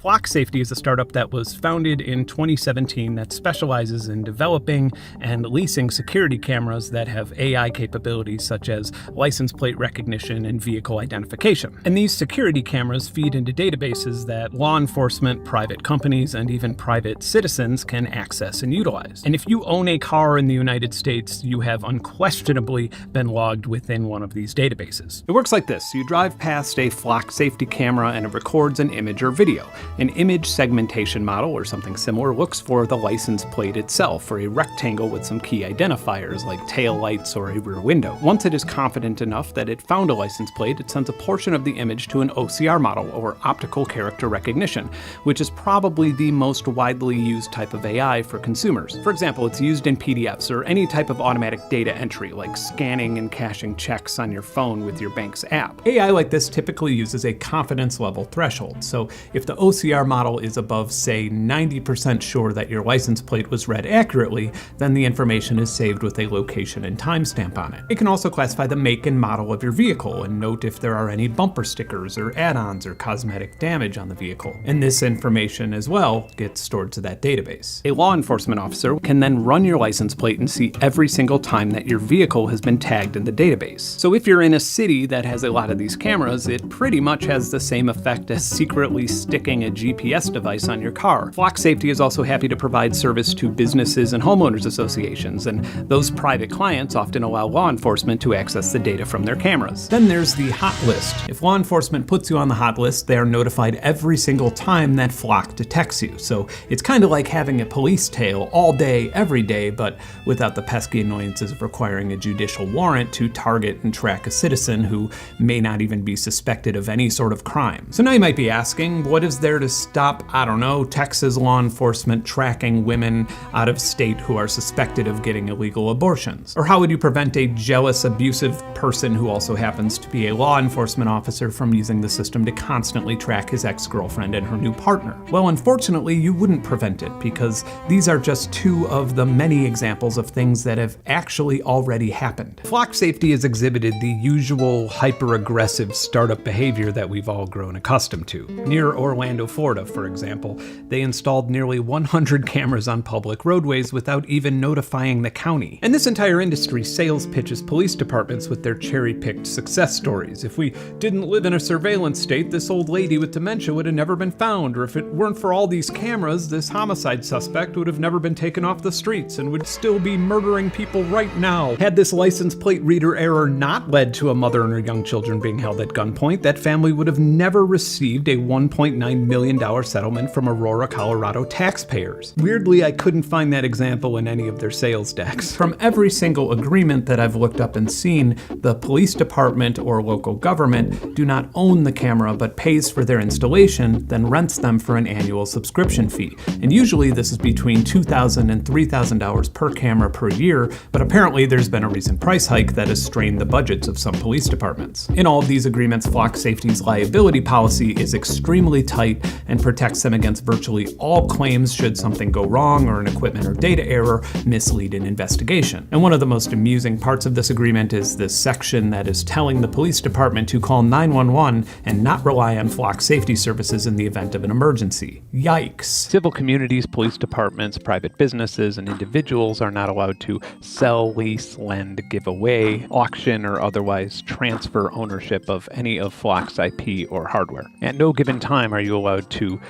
Flock Safety is a startup that was founded in 2017 that specializes in developing and leasing security cameras that have AI capabilities such as license plate recognition and vehicle identification. And these security cameras feed into databases that law enforcement, private companies, and even private citizens can access and utilize. And if you own a car in the United States, you have unquestionably been logged within one of these databases. It works like this. You drive past a Flock Safety camera and it records an image or video. An image segmentation model or something similar looks for the license plate itself, or a rectangle with some key identifiers like tail lights or a rear window. Once it is confident enough that it found a license plate, it sends a portion of the image to an OCR model, or optical character recognition, which is probably the most widely used type of AI for consumers. For example, it's used in PDFs or any type of automatic data entry, like scanning and cashing checks on your phone with your bank's app. AI like this typically uses a confidence level threshold, so if the OCR model is above, say, 90% sure that your license plate was read accurately, then the information is saved with a location and timestamp on it. It can also classify the make and model of your vehicle and note if there are any bumper stickers or add-ons or cosmetic damage on the vehicle. And this information as well gets stored to that database. A law enforcement officer can then run your license plate and see every single time that your vehicle has been tagged in the database. So if you're in a city that has a lot of these cameras, it pretty much has the same effect as secretly sticking a GPS device on your car. Flock Safety is also happy to provide service to businesses and homeowners associations, and those private clients often allow law enforcement to access the data from their cameras. Then there's the hot list. If law enforcement puts you on the hot list, they are notified every single time that Flock detects you. So it's kind of like having a police tail all day, every day, but without the pesky annoyances of requiring a judicial warrant to target and track a citizen who may not even be suspected of any sort of crime. So now you might be asking, what is there to stop, I don't know, Texas law enforcement tracking women out of state who are suspected of getting illegal abortions? Or how would you prevent a jealous, abusive person who also happens to be a law enforcement officer from using the system to constantly track his ex-girlfriend and her new partner? Well, unfortunately, you wouldn't prevent it, because these are just two of the many examples of things that have actually already happened. Flock Safety has exhibited the usual hyper-aggressive startup behavior that we've all grown accustomed to. Near Orlando, Florida, for example, they installed nearly 100 cameras on public roadways without even notifying the county. And this entire industry sales pitches police departments with their cherry-picked success stories. If we didn't live in a surveillance state, this old lady with dementia would have never been found, or if it weren't for all these cameras, this homicide suspect would have never been taken off the streets and would still be murdering people right now. Had this license plate reader error not led to a mother and her young children being held at gunpoint, that family would have never received a $1.9 million settlement from Aurora, Colorado taxpayers. Weirdly, I couldn't find that example in any of their sales decks. From every single agreement that I've looked up and seen, the police department or local government do not own the camera but pays for their installation, then rents them for an annual subscription fee. And usually this is between $2,000 and $3,000 per camera per year, but apparently there's been a recent price hike that has strained the budgets of some police departments. In all of these agreements, Flock Safety's liability policy is extremely tight and protects them against virtually all claims should something go wrong or an equipment or data error mislead an investigation. And one of the most amusing parts of this agreement is this section that is telling the police department to call 911 and not rely on Flock Safety services in the event of an emergency. Yikes. Civil communities, police departments, private businesses, and individuals are not allowed to sell, lease, lend, give away, auction, or otherwise transfer ownership of any of Flock's IP or hardware. At no given time are you allowed to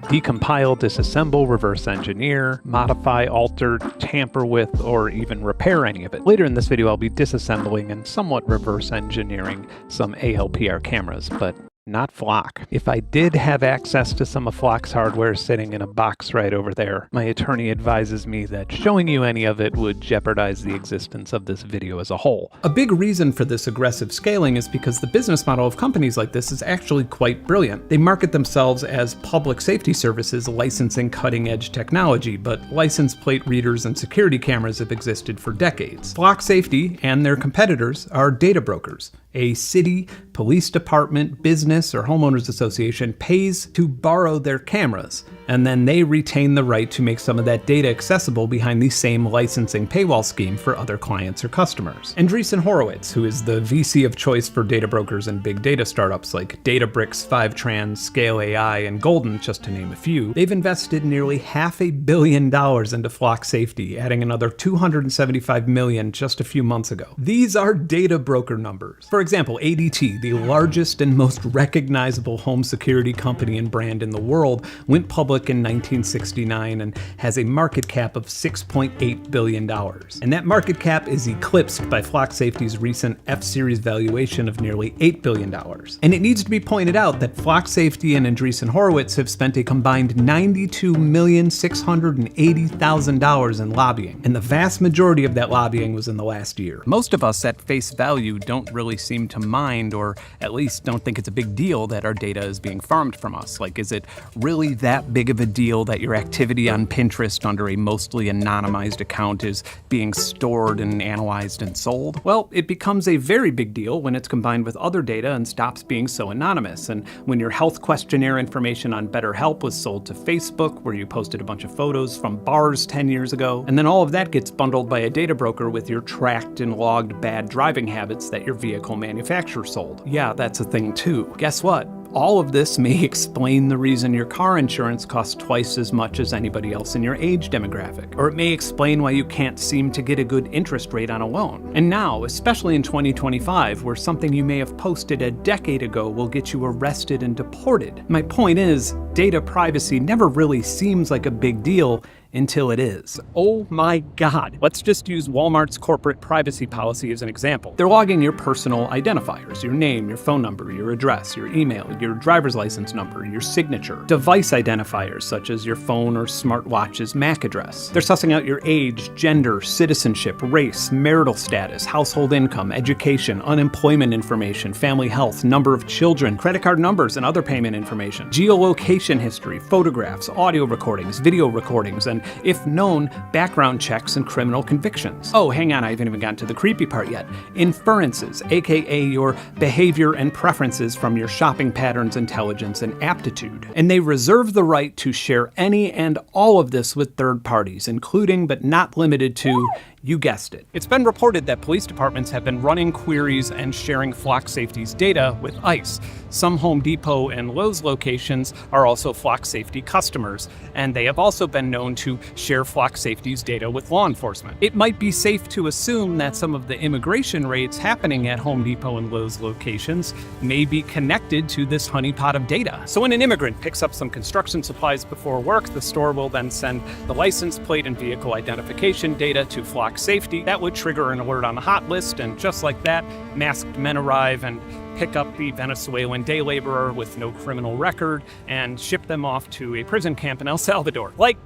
decompile, disassemble, reverse engineer, modify, alter, tamper with, or even repair any of it. Later in this video, I'll be disassembling and somewhat reverse engineering some ALPR cameras, but not Flock. If I did have access to some of Flock's hardware sitting in a box right over there, my attorney advises me that showing you any of it would jeopardize the existence of this video as a whole. A big reason for this aggressive scaling is because the business model of companies like this is actually quite brilliant. They market themselves as public safety services licensing cutting-edge technology, but license plate readers and security cameras have existed for decades. Flock Safety and their competitors are data brokers. A city, police department, business, or homeowners association pays to borrow their cameras. and then they retain the right to make some of that data accessible behind the same licensing paywall scheme for other clients or customers. Andreessen Horowitz, who is the VC of choice for data brokers and big data startups like Databricks, Fivetrans, Scale AI, and Golden, just to name a few, they've invested nearly $500 million into Flock Safety, adding another $275 million just a few months ago. These are data broker numbers. For example, ADT, the largest and most recognizable home security company and brand in the world, went public in 1969 and has a market cap of $6.8 billion. And that market cap is eclipsed by Flock Safety's recent F-Series valuation of nearly $8 billion. And it needs to be pointed out that Flock Safety and Andreessen Horowitz have spent a combined $92,680,000 in lobbying, and the vast majority of that lobbying was in the last year. Most of us at face value don't really seem to mind, or at least don't think it's a big deal that our data is being farmed from us. Like, is it really that big of a deal that your activity on Pinterest under a mostly anonymized account is being stored and analyzed and sold? Well, it becomes a very big deal when it's combined with other data and stops being so anonymous. And when your health questionnaire information on BetterHelp was sold to Facebook, where you posted a bunch of photos from bars 10 years ago, and then all of that gets bundled by a data broker with your tracked and logged bad driving habits that your vehicle manufacturer sold. Yeah, that's a thing too. Guess what? All of this may explain the reason your car insurance costs twice as much as anybody else in your age demographic. Or it may explain why you can't seem to get a good interest rate on a loan. And now, especially in 2025, where something you may have posted a decade ago will get you arrested and deported. My point is, data privacy never really seems like a big deal until it is. Oh my God. Let's just use Walmart's corporate privacy policy as an example. They're logging your personal identifiers, your name, your phone number, your address, your email, your driver's license number, your signature, device identifiers such as your phone or smartwatch's MAC address. They're sussing out your age, gender, citizenship, race, marital status, household income, education, unemployment information, family health, number of children, credit card numbers and other payment information, geolocation history, photographs, audio recordings, video recordings, and if known, background checks and criminal convictions. Oh, hang on, I haven't even gotten to the creepy part yet. Inferences, aka your behavior and preferences from your shopping patterns, intelligence, and aptitude. And they reserve the right to share any and all of this with third parties, including but not limited to, you guessed it. It's been reported that police departments have been running queries and sharing Flock Safety's data with ICE. Some Home Depot and Lowe's locations are also Flock Safety customers, and they have also been known to share Flock Safety's data with law enforcement. It might be safe to assume that some of the immigration raids happening at Home Depot and Lowe's locations may be connected to this honeypot of data. So when an immigrant picks up some construction supplies before work, the store will then send the license plate and vehicle identification data to Flock Safety. That would trigger an alert on the hot list, and just like that, masked men arrive and pick up the Venezuelan day laborer with no criminal record and ship them off to a prison camp in El Salvador. Like,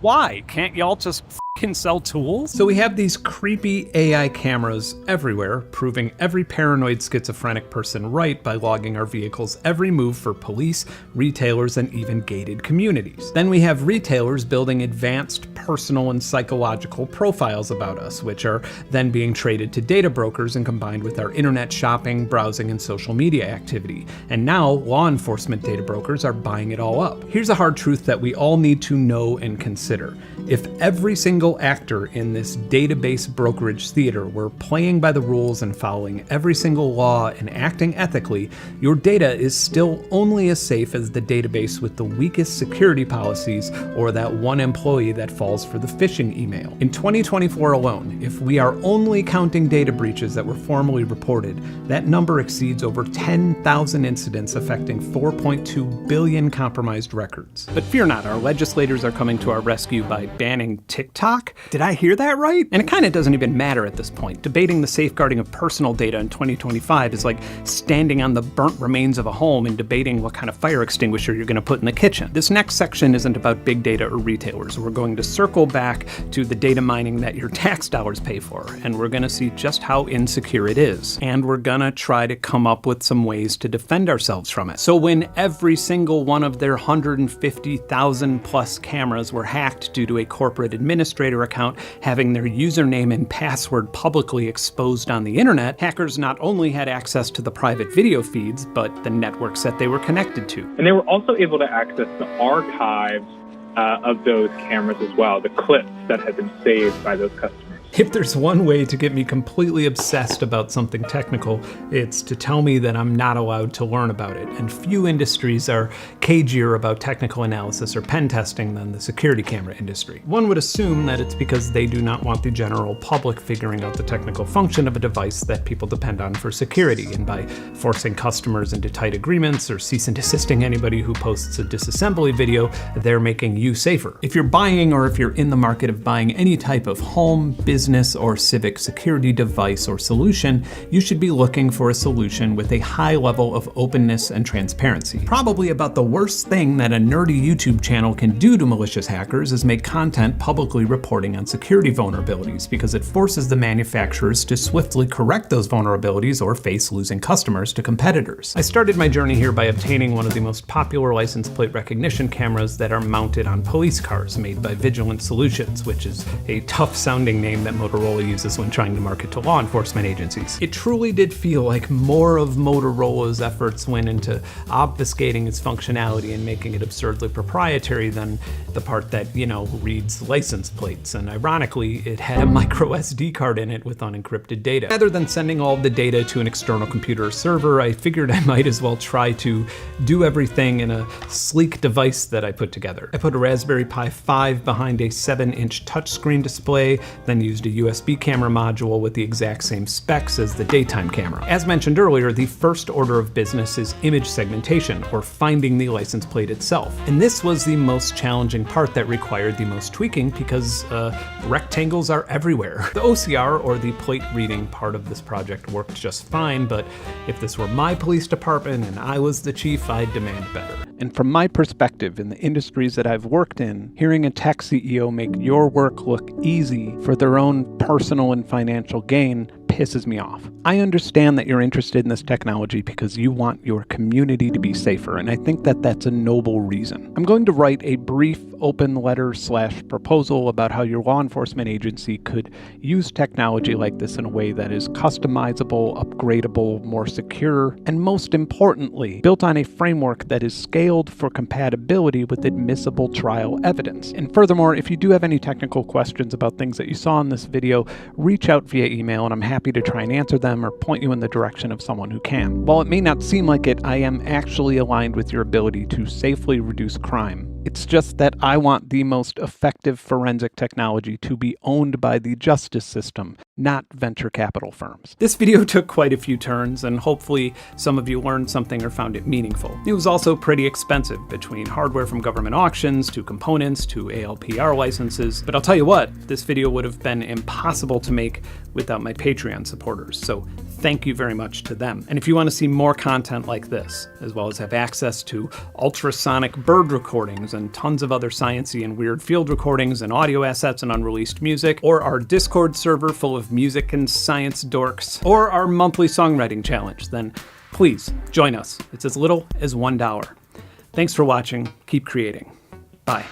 why? Can't y'all just can sell tools? So we have these creepy AI cameras everywhere, proving every paranoid schizophrenic person right by logging our vehicles' every move for police, retailers, and even gated communities. Then we have retailers building advanced personal and psychological profiles about us, which are then being traded to data brokers and combined with our internet shopping, browsing, and social media activity. And now law enforcement data brokers are buying it all up. Here's a hard truth that we all need to know and consider. If every single actor in this database brokerage theater were playing by the rules and following every single law and acting ethically, your data is still only as safe as the database with the weakest security policies or that one employee that falls for the phishing email. In 2024 alone, if we are only counting data breaches that were formally reported, that number exceeds over 10,000 incidents affecting 4.2 billion compromised records. But fear not, our legislators are coming to our rescue by banning TikTok. Did I hear that right? And it kind of doesn't even matter at this point. Debating the safeguarding of personal data in 2025 is like standing on the burnt remains of a home and debating what kind of fire extinguisher you're going to put in the kitchen. This next section isn't about big data or retailers. We're going to circle back to the data mining that your tax dollars pay for, and we're going to see just how insecure it is. And we're going to try to come up with some ways to defend ourselves from it. So when every single one of their 150,000 plus cameras were hacked due to a corporate administrator administrator account having their username and password publicly exposed on the internet, hackers not only had access to the private video feeds, but the networks that they were connected to. And they were also able to access the archives of those cameras as well, the clips that had been saved by those customers. If there's one way to get me completely obsessed about something technical, it's to tell me that I'm not allowed to learn about it. And few industries are cagier about technical analysis or pen testing than the security camera industry. One would assume that it's because they do not want the general public figuring out the technical function of a device that people depend on for security, and by forcing customers into tight agreements or cease and desisting anybody who posts a disassembly video, they're making you safer. If you're buying, or if you're in the market of buying any type of home, business, or civic security device or solution, you should be looking for a solution with a high level of openness and transparency. Probably about the worst thing that a nerdy YouTube channel can do to malicious hackers is make content publicly reporting on security vulnerabilities, because it forces the manufacturers to swiftly correct those vulnerabilities or face losing customers to competitors. I started my journey here by obtaining one of the most popular license plate recognition cameras that are mounted on police cars, made by Vigilant Solutions, which is a tough sounding name that Motorola uses when trying to market to law enforcement agencies. It truly did feel like more of Motorola's efforts went into obfuscating its functionality and making it absurdly proprietary than the part that, reads license plates. And ironically, it had a micro SD card in it with unencrypted data. Rather than sending all of the data to an external computer or server, I figured I might as well try to do everything in a sleek device that I put together. I put a Raspberry Pi 5 behind a 7-inch touchscreen display, then used a USB camera module with the exact same specs as the daytime camera. As mentioned earlier, the first order of business is image segmentation, or finding the license plate itself. And this was the most challenging part that required the most tweaking, because rectangles are everywhere. The OCR, or the plate reading part of this project, worked just fine, but if this were my police department and I was the chief, I'd demand better. And from my perspective, in the industries that I've worked in, hearing a tech CEO make your work look easy for their own personal and financial gain pisses me off. I understand that you're interested in this technology because you want your community to be safer, and I think that that's a noble reason. I'm going to write a brief open letter/proposal about how your law enforcement agency could use technology like this in a way that is customizable, upgradable, more secure, and most importantly, built on a framework that is scaled for compatibility with admissible trial evidence. And furthermore, if you do have any technical questions about things that you saw in this video, reach out via email, and I'm happy to try and answer them or point you in the direction of someone who can. While it may not seem like it, I am actually aligned with your ability to safely reduce crime. It's just that I want the most effective forensic technology to be owned by the justice system, not venture capital firms. This video took quite a few turns, and hopefully some of you learned something or found it meaningful. It was also pretty expensive, between hardware from government auctions, to components, to ALPR licenses. But I'll tell you what, this video would have been impossible to make without my Patreon supporters, so thank you very much to them. And if you want to see more content like this, as well as have access to ultrasonic bird recordings and tons of other sciencey and weird field recordings and audio assets and unreleased music, or our Discord server full of music and science dorks, or our monthly songwriting challenge, then please join us. It's as little as $1. Thanks for watching. Keep creating. Bye.